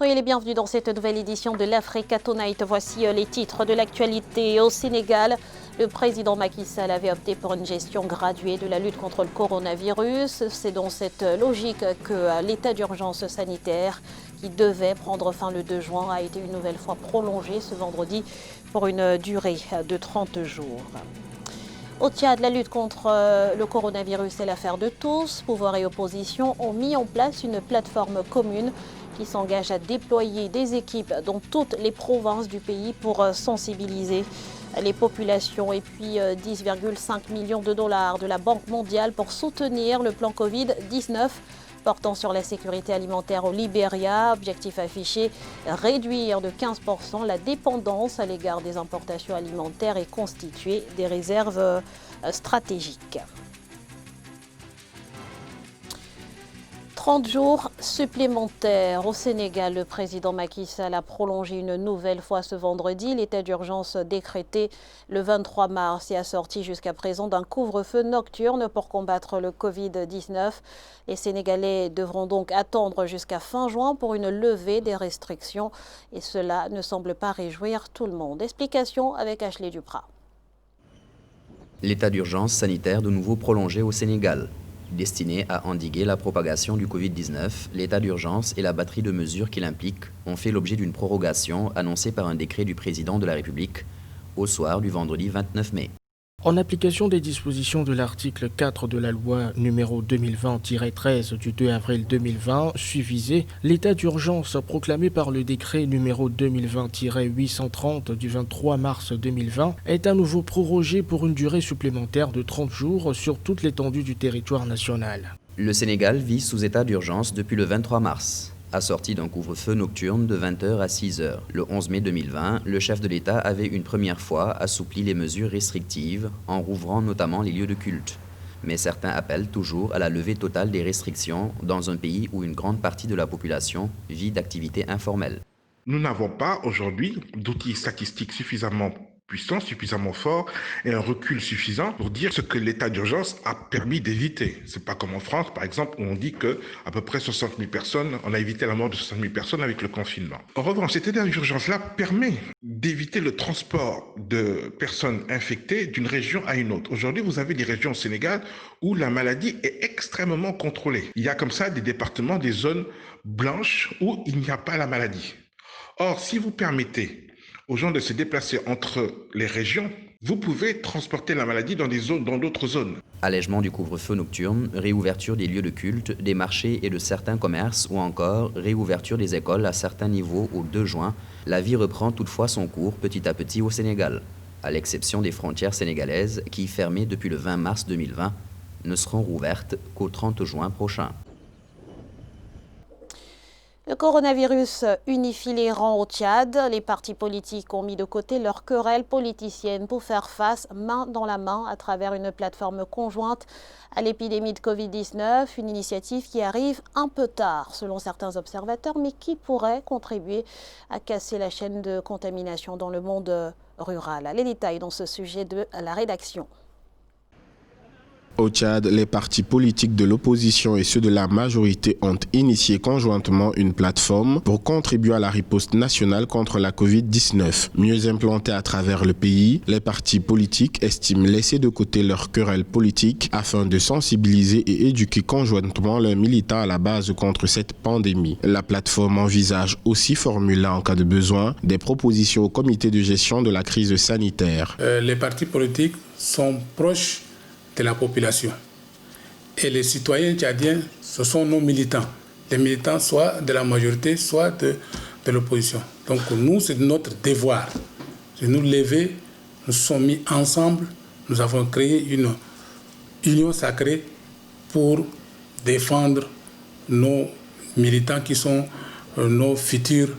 Soyez les bienvenus dans cette nouvelle édition de l'Africa Tonight. Voici les titres de l'actualité. Au Sénégal, le président Macky Sall avait opté pour une gestion graduée de la lutte contre le coronavirus. C'est dans cette logique que l'état d'urgence sanitaire qui devait prendre fin le 2 juin a été une nouvelle fois prolongé ce vendredi pour une durée de 30 jours. Au Tchad, la lutte contre le coronavirus est l'affaire de tous. Pouvoir et opposition ont mis en place une plateforme commune qui s'engage à déployer des équipes dans toutes les provinces du pays pour sensibiliser les populations. Et puis 10,5 millions de dollars de la Banque mondiale pour soutenir le plan Covid-19 portant sur la sécurité alimentaire au Libéria. Objectif affiché, réduire de 15% la dépendance à l'égard des importations alimentaires et constituer des réserves stratégiques. 30 jours supplémentaires au Sénégal. Le président Macky Sall a prolongé une nouvelle fois ce vendredi l'état d'urgence décrété le 23 mars et a sorti jusqu'à présent d'un couvre-feu nocturne pour combattre le Covid-19. Les Sénégalais devront donc attendre jusqu'à fin juin pour une levée des restrictions et cela ne semble pas réjouir tout le monde. Explication avec Ashley Duprat. L'état d'urgence sanitaire de nouveau prolongé au Sénégal. Destiné à endiguer la propagation du Covid-19, l'état d'urgence et la batterie de mesures qu'il implique ont fait l'objet d'une prorogation annoncée par un décret du président de la République au soir du vendredi 29 mai. En application des dispositions de l'article 4 de la loi numéro 2020-13 du 2 avril 2020, suivisé, l'état d'urgence proclamé par le décret numéro 2020-830 du 23 mars 2020 est à nouveau prorogé pour une durée supplémentaire de 30 jours sur toute l'étendue du territoire national. Le Sénégal vit sous état d'urgence depuis le 23 mars. Assorti d'un couvre-feu nocturne de 20h à 6h. Le 11 mai 2020, le chef de l'État avait une première fois assoupli les mesures restrictives en rouvrant notamment les lieux de culte. Mais certains appellent toujours à la levée totale des restrictions dans un pays où une grande partie de la population vit d'activités informelles. Nous n'avons pas aujourd'hui d'outils statistiques suffisamment puissant, suffisamment fort et un recul suffisant pour dire ce que l'état d'urgence a permis d'éviter. C'est pas comme en France, par exemple, où on dit que à peu près 60 000 personnes, on a évité la mort de 60 000 personnes avec le confinement. En revanche, cet état d'urgence-là permet d'éviter le transport de personnes infectées d'une région à une autre. Aujourd'hui, vous avez des régions au Sénégal où la maladie est extrêmement contrôlée. Il y a comme ça des départements, des zones blanches où il n'y a pas la maladie. Or, si vous permettez aux gens de se déplacer entre les régions, vous pouvez transporter la maladie dans d'autres zones. Allègement du couvre-feu nocturne, réouverture des lieux de culte, des marchés et de certains commerces ou encore réouverture des écoles à certains niveaux au 2 juin, la vie reprend toutefois son cours petit à petit au Sénégal, à l'exception des frontières sénégalaises qui, fermées depuis le 20 mars 2020, ne seront rouvertes qu'au 30 juin prochain. Le coronavirus unifie les rangs au Tchad. Les partis politiques ont mis de côté leurs querelles politiciennes pour faire face main dans la main à travers une plateforme conjointe à l'épidémie de Covid-19. Une initiative qui arrive un peu tard selon certains observateurs, mais qui pourrait contribuer à casser la chaîne de contamination dans le monde rural. Les détails dans ce sujet de la rédaction. Au Tchad, les partis politiques de l'opposition et ceux de la majorité ont initié conjointement une plateforme pour contribuer à la riposte nationale contre la Covid-19. Mieux implantés à travers le pays, les partis politiques estiment laisser de côté leurs querelles politiques afin de sensibiliser et éduquer conjointement leurs militants à la base contre cette pandémie. La plateforme envisage aussi formuler en cas de besoin des propositions au comité de gestion de la crise sanitaire. Les partis politiques sont proches de la population. Et les citoyens tchadiens, ce sont nos militants. Les militants soit de la majorité, soit de l'opposition. Donc nous, c'est notre devoir de nous lever. Nous sommes mis ensemble. Nous avons créé une union sacrée pour défendre nos militants qui sont nos futurs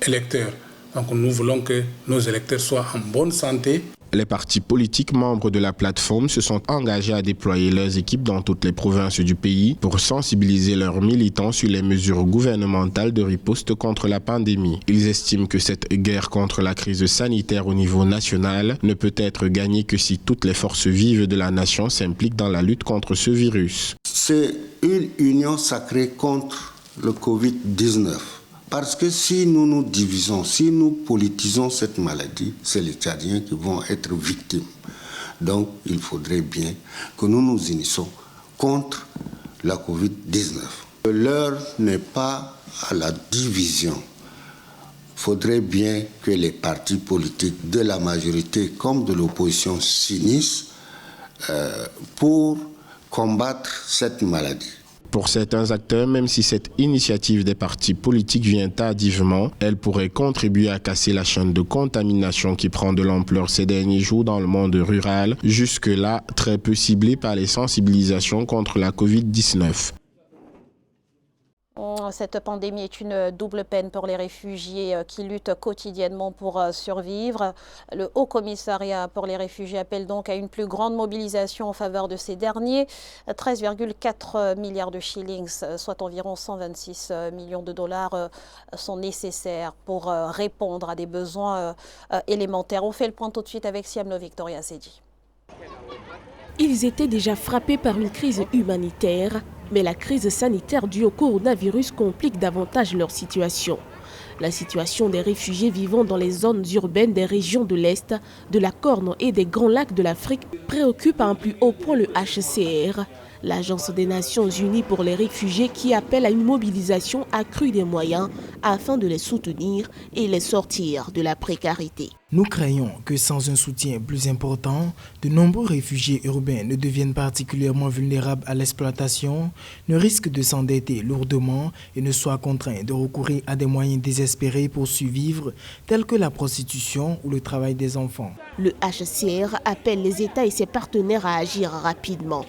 électeurs. Donc nous voulons que nos électeurs soient en bonne santé. Les partis politiques membres de la plateforme se sont engagés à déployer leurs équipes dans toutes les provinces du pays pour sensibiliser leurs militants sur les mesures gouvernementales de riposte contre la pandémie. Ils estiment que cette guerre contre la crise sanitaire au niveau national ne peut être gagnée que si toutes les forces vives de la nation s'impliquent dans la lutte contre ce virus. C'est une union sacrée contre le Covid-19. Parce que si nous nous divisons, si nous politisons cette maladie, c'est les Tchadiens qui vont être victimes. Donc, il faudrait bien que nous nous unissions contre la Covid-19. L'heure n'est pas à la division. Il faudrait bien que les partis politiques de la majorité comme de l'opposition s'unissent pour combattre cette maladie. Pour certains acteurs, même si cette initiative des partis politiques vient tardivement, elle pourrait contribuer à casser la chaîne de contamination qui prend de l'ampleur ces derniers jours dans le monde rural, jusque-là très peu ciblé par les sensibilisations contre la Covid-19. Cette pandémie est une double peine pour les réfugiés qui luttent quotidiennement pour survivre. Le Haut Commissariat pour les réfugiés appelle donc à une plus grande mobilisation en faveur de ces derniers. 13,4 milliards de shillings, soit environ 126 millions de dollars, sont nécessaires pour répondre à des besoins élémentaires. On fait le point tout de suite avec Siamlo Victoria Sedi. Ils étaient déjà frappés par une crise humanitaire, mais la crise sanitaire due au coronavirus complique davantage leur situation. La situation des réfugiés vivant dans les zones urbaines des régions de l'Est, de la Corne et des Grands Lacs de l'Afrique préoccupe à un plus haut point le HCR, l'Agence des Nations Unies pour les réfugiés qui appelle à une mobilisation accrue des moyens afin de les soutenir et les sortir de la précarité. Nous craignons que sans un soutien plus important, de nombreux réfugiés urbains ne deviennent particulièrement vulnérables à l'exploitation, ne risquent de s'endetter lourdement et ne soient contraints de recourir à des moyens désespérés pour survivre, tels que la prostitution ou le travail des enfants. Le HCR appelle les États et ses partenaires à agir rapidement.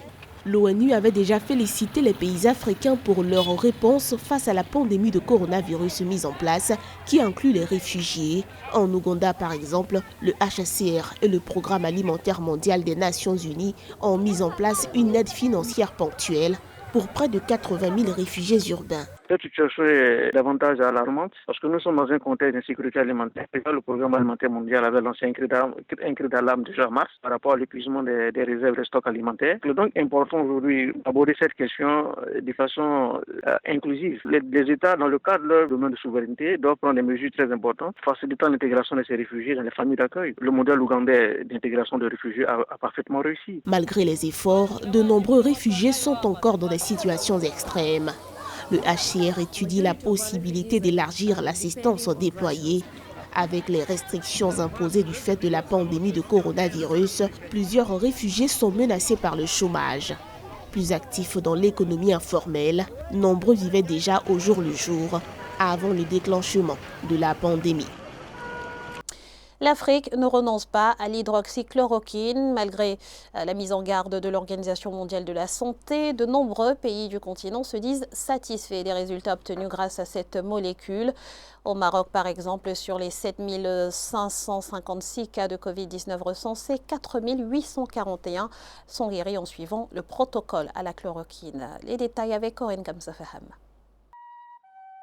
L'ONU avait déjà félicité les pays africains pour leur réponse face à la pandémie de coronavirus mise en place, qui inclut les réfugiés. En Ouganda, par exemple, le HCR et le Programme alimentaire mondial des Nations Unies ont mis en place une aide financière ponctuelle pour près de 80 000 réfugiés urbains. Cette situation est davantage alarmante parce que nous sommes dans un contexte d'insécurité alimentaire. Le Programme alimentaire mondial avait lancé un cri d'alarme déjà en mars par rapport à l'épuisement des réserves de stocks alimentaires. Il est donc important aujourd'hui d'aborder cette question de façon inclusive. Les États, dans le cadre de leur domaine de souveraineté, doivent prendre des mesures très importantes facilitant l'intégration de ces réfugiés dans les familles d'accueil. Le modèle ougandais d'intégration de réfugiés a parfaitement réussi. Malgré les efforts, de nombreux réfugiés sont encore dans des situations extrêmes. Le HCR étudie la possibilité d'élargir l'assistance déployée. Avec les restrictions imposées du fait de la pandémie de coronavirus, plusieurs réfugiés sont menacés par le chômage. Plus actifs dans l'économie informelle, nombreux vivaient déjà au jour le jour, avant le déclenchement de la pandémie. L'Afrique ne renonce pas à l'hydroxychloroquine. Malgré la mise en garde de l'Organisation mondiale de la santé, de nombreux pays du continent se disent satisfaits des résultats obtenus grâce à cette molécule. Au Maroc, par exemple, sur les 7 556 cas de Covid-19 recensés, 4 841 sont guéris en suivant le protocole à la chloroquine. Les détails avec Corinne Kamsafaham.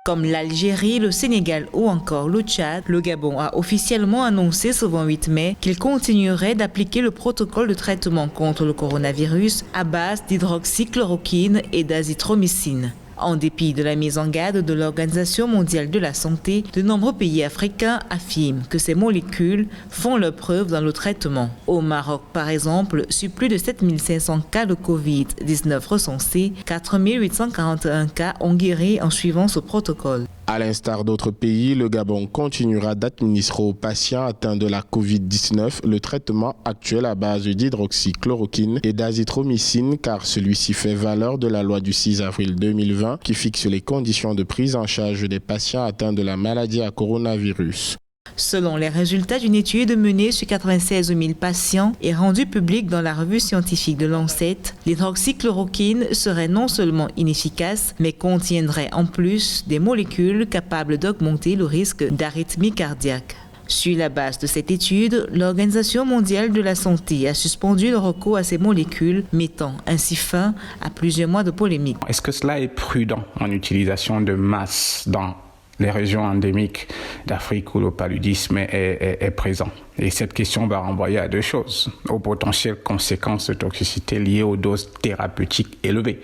Comme l'Algérie, le Sénégal ou encore le Tchad, le Gabon a officiellement annoncé ce 28 mai qu'il continuerait d'appliquer le protocole de traitement contre le coronavirus à base d'hydroxychloroquine et d'azithromycine. En dépit de la mise en garde de l'Organisation mondiale de la santé, de nombreux pays africains affirment que ces molécules font leur preuve dans le traitement. Au Maroc, par exemple, sur plus de 7 500 cas de Covid-19 recensés, 4 841 cas ont guéri en suivant ce protocole. À l'instar d'autres pays, le Gabon continuera d'administrer aux patients atteints de la Covid-19 le traitement actuel à base d'hydroxychloroquine et d'azithromycine, car celui-ci fait valeur de la loi du 6 avril 2020 qui fixe les conditions de prise en charge des patients atteints de la maladie à coronavirus. Selon les résultats d'une étude menée sur 96 000 patients et rendue publique dans la revue scientifique de Lancet, l'hydroxychloroquine serait non seulement inefficace, mais contiendrait en plus des molécules capables d'augmenter le risque d'arythmie cardiaque. Sur la base de cette étude, l'Organisation mondiale de la santé a suspendu le recours à ces molécules, mettant ainsi fin à plusieurs mois de polémique. Est-ce que cela est prudent en utilisation de masse dans les régions endémiques d'Afrique où le paludisme est présent. Et cette question va renvoyer à deux choses, aux potentielles conséquences de toxicité liées aux doses thérapeutiques élevées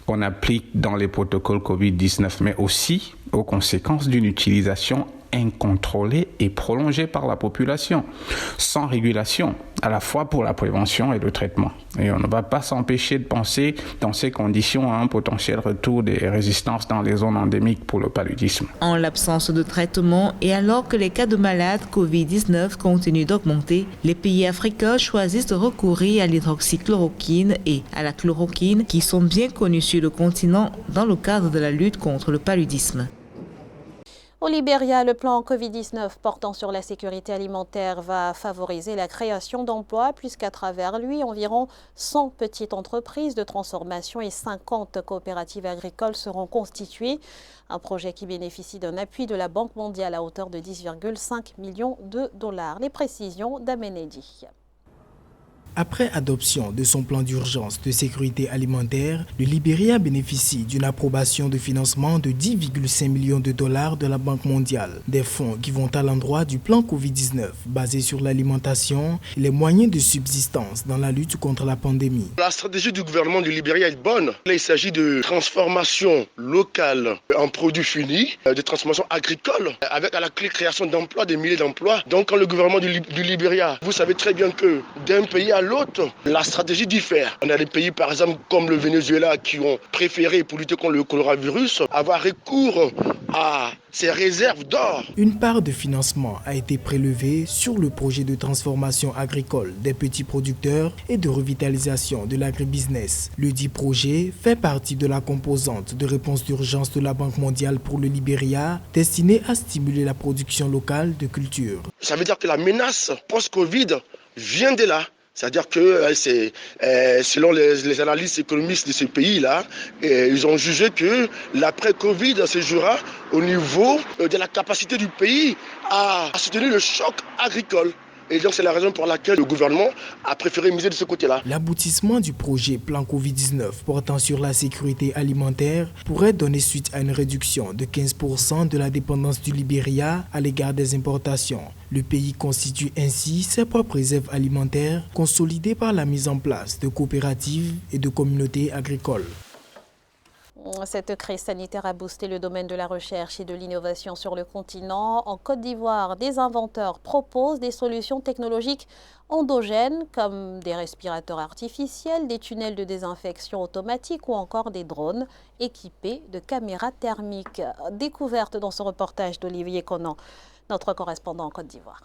qu'on applique dans les protocoles Covid-19, mais aussi aux conséquences d'une utilisation incontrôlée et prolongée par la population, sans régulation, à la fois pour la prévention et le traitement. Et on ne va pas s'empêcher de penser, dans ces conditions, à un potentiel retour des résistances dans les zones endémiques pour le paludisme. En l'absence de traitement et alors que les cas de malades Covid-19 continuent d'augmenter, les pays africains choisissent de recourir à l'hydroxychloroquine et à la chloroquine qui sont bien connus sur le continent dans le cadre de la lutte contre le paludisme. Au Libéria, le plan Covid-19 portant sur la sécurité alimentaire va favoriser la création d'emplois puisqu'à travers lui, environ 100 petites entreprises de transformation et 50 coopératives agricoles seront constituées. Un projet qui bénéficie d'un appui de la Banque mondiale à hauteur de 10,5 millions de dollars. Les précisions d'Amenedi. Après adoption de son plan d'urgence de sécurité alimentaire, le Libéria bénéficie d'une approbation de financement de 10,5 millions de dollars de la Banque mondiale. Des fonds qui vont à l'endroit du plan Covid-19 basé sur l'alimentation et les moyens de subsistance dans la lutte contre la pandémie. La stratégie du gouvernement du Libéria est bonne. Là, il s'agit de transformation locale en produits finis, de transformation agricole, avec à la clé création d'emplois, des milliers d'emplois. Donc quand le gouvernement du Libéria, vous savez très bien que d'un pays à l'autre, la stratégie diffère. On a des pays, par exemple, comme le Venezuela, qui ont préféré, pour lutter contre le coronavirus, avoir recours à ces réserves d'or. Une part de financement a été prélevée sur le projet de transformation agricole des petits producteurs et de revitalisation de l'agribusiness. Le dit projet fait partie de la composante de réponse d'urgence de la Banque mondiale pour le Libéria, destinée à stimuler la production locale de culture. Ça veut dire que la menace post-Covid vient de là. C'est-à-dire que selon les analystes économistes de ces pays-là, ils ont jugé que l'après-Covid se jouera au niveau de la capacité du pays à soutenir le choc agricole. Et donc c'est la raison pour laquelle le gouvernement a préféré miser de ce côté-là. L'aboutissement du projet Plan Covid-19 portant sur la sécurité alimentaire pourrait donner suite à une réduction de 15% de la dépendance du Libéria à l'égard des importations. Le pays constitue ainsi ses propres réserves alimentaires consolidées par la mise en place de coopératives et de communautés agricoles. Cette crise sanitaire a boosté le domaine de la recherche et de l'innovation sur le continent. En Côte d'Ivoire, des inventeurs proposent des solutions technologiques endogènes comme des respirateurs artificiels, des tunnels de désinfection automatique ou encore des drones équipés de caméras thermiques. Découverte dans ce reportage d'Olivier Conan, notre correspondant en Côte d'Ivoire.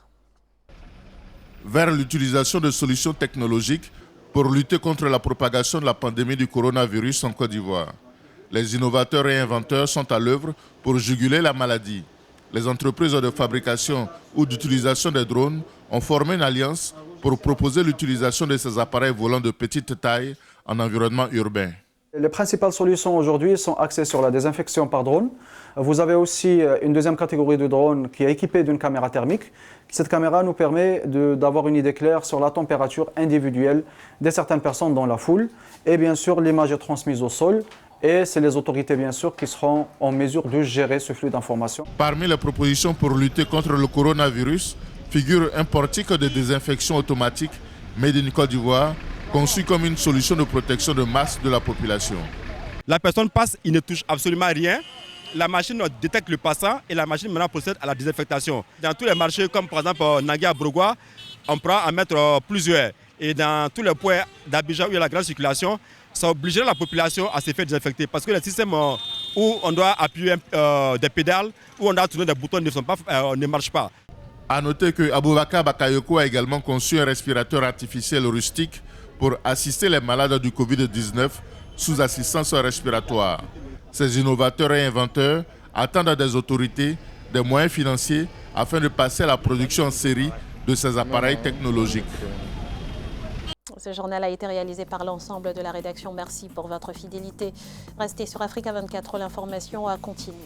Vers l'utilisation de solutions technologiques pour lutter contre la propagation de la pandémie du coronavirus en Côte d'Ivoire. Les innovateurs et inventeurs sont à l'œuvre pour juguler la maladie. Les entreprises de fabrication ou d'utilisation des drones ont formé une alliance pour proposer l'utilisation de ces appareils volants de petite taille en environnement urbain. Les principales solutions aujourd'hui sont axées sur la désinfection par drone. Vous avez aussi une deuxième catégorie de drones qui est équipée d'une caméra thermique. Cette caméra nous permet d'avoir une idée claire sur la température individuelle de certaines personnes dans la foule. Et bien sûr, l'image est transmise au sol. Et c'est les autorités, bien sûr, qui seront en mesure de gérer ce flux d'informations. Parmi les propositions pour lutter contre le coronavirus figure un portique de désinfection automatique made in Côte d'Ivoire, conçu comme une solution de protection de masse de la population. La personne passe, il ne touche absolument rien. La machine détecte le passant et la machine maintenant procède à la désinfectation. Dans tous les marchés, comme par exemple Nangui à Brogoua, on prend à mettre plusieurs. Et dans tous les points d'Abidjan où il y a la grande circulation, ça obligerait la population à se faire désinfecter parce que les systèmes où on doit appuyer des pédales, où on doit tourner des boutons ne marchent pas. A noter que Aboubakar Bakayoko a également conçu un respirateur artificiel rustique pour assister les malades du Covid-19 sous assistance respiratoire. Ces innovateurs et inventeurs attendent des autorités des moyens financiers afin de passer à la production en série de ces appareils technologiques. Ce journal a été réalisé par l'ensemble de la rédaction. Merci pour votre fidélité. Restez sur Africa 24, l'information continue.